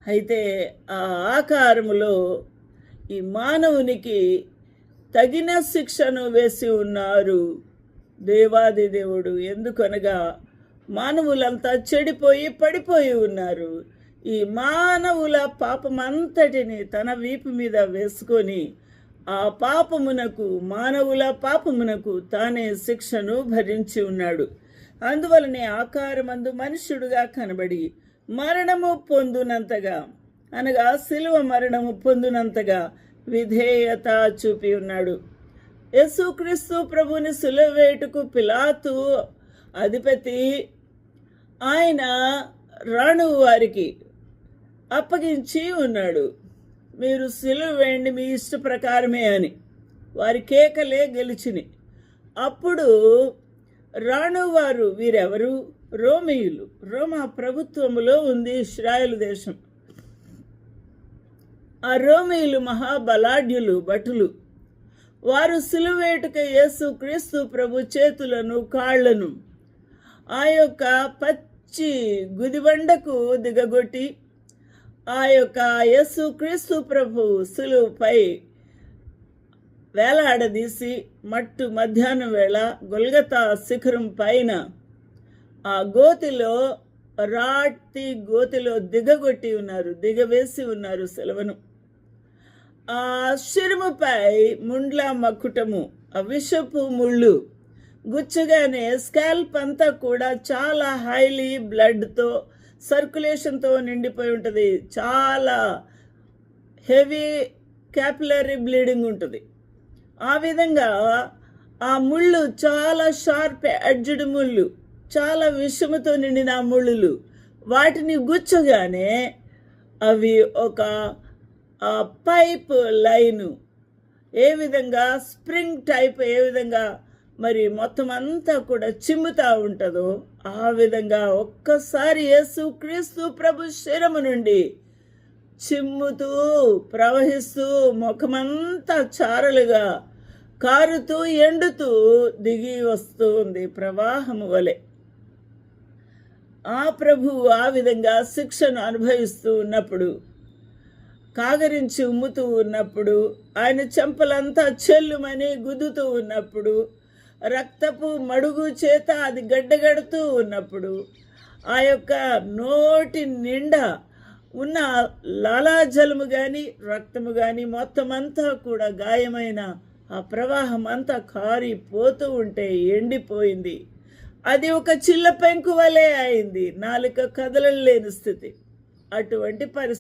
అయితే ఆ ఆకారములో ఈ మానవునికి తగిన శిక్షను వేసి ఉన్నారు దేవాది దేవుడు. ఎందుకనగా మానవులంతా చెడిపోయి పడిపోయి ఉన్నారు. ఈ మానవుల పాపమంతటిని తన వీపు మీద వేసుకొని ఆ పాపమునకు, మానవుల పాపమునకు తానే శిక్షను భరించి ఉన్నాడు. అందువలనే ఆకారమందు మనుష్యుడుగా కనబడి మరణము పొందునంతగా, అనగా శిలువ మరణము పొందునంతగా విధేయత చూపి ఉన్నాడు. యేసుక్రీస్తు ప్రభుని సిలువ వేయుటకు పిలాతు అధిపతి ఆయన రాణు వారికి అప్పగించి ఉన్నాడు. మీరు సిలువ వేయండి మీ ఇష్ట ప్రకారమే అని. వారి కేకలే గెలిచిని. అప్పుడు రాణువారు వీరెవరు? రోమీయులు. రోమా ప్రభుత్వములో ఉంది ఇశ్రాయేలు దేశం. ఆ రోమీయులు మహాబలాఢ్యులు, భటులు. వారు సిలువ వేయుటకు యేసుక్రీస్తు ప్రభు చేతులను కాళ్లను ఆ యొక్క పచ్చి గుదిబండకు దిగగొట్టి ఆ యొక్క యేసుక్రీస్తు ప్రభు సిలువపై వేలాడదీసి మధ్యాహ్నం వేళ గొల్గతా శిఖరం పైన ఆ గోతిలో, రాతి గోతిలో దిగగొట్టి ఉన్నారు, దిగవేసి ఉన్నారు సిలువను. ఆ శిరముపై ముండ్ల మక్కుటము, ఆ విషపు ముళ్ళు గుచ్చగానే స్కాల్ప్ అంతా కూడా చాలా హైలీ బ్లడ్తో, సర్క్యులేషన్తో నిండిపోయి ఉంటుంది. చాలా హెవీ క్యాపిలరీ బ్లీడింగ్ ఉంటుంది. ఆ విధంగా ఆ ముళ్ళు చాలా షార్ప్ ఎడ్జ్డ్ ముళ్ళు, చాలా విషముతో నిండిన ఆ ముళ్ళు. వాటిని గుచ్చగానే అవి ఒక పైప్ లైను, ఏ విధంగా స్ప్రింగ్ టైప్ ఏ విధంగా మరి మొత్తం అంతా కూడా చిమ్ముతా ఉంటుందో ఆ విధంగా ఒక్కసారి యేసుక్రీస్తు ప్రభు శిరము నుండి చిమ్ముతూ ప్రవహిస్తూ ముఖమంతా చారలుగా కారుతూ ఎండుతూ దిగి వస్తూ ఉంది ప్రవాహము వలె. ఆ ప్రభువు ఆ విధంగా శిక్షను అనుభవిస్తూ ఉన్నప్పుడు, కాగరించి ఉమ్ముతూ ఉన్నప్పుడు, ఆయన చెంపలంతా చెల్లుమని గుద్దుతూ ఉన్నప్పుడు, రక్తపు మడుగు చేత అది గడ్డగడుతూ ఉన్నప్పుడు, ఆ యొక్క నోటి నిండా ఉన్న లాలాజలము కానీ రక్తము కానీ మొత్తం అంతా కూడా గాయమైన ఆ ప్రవాహం అంతా కారిపోతూ ఉంటే ఎండిపోయింది. అది ఒక చిల్ల పెంకు వలె అయింది, నాలుక కదలలేని స్థితి. అటువంటి పరిస్థితి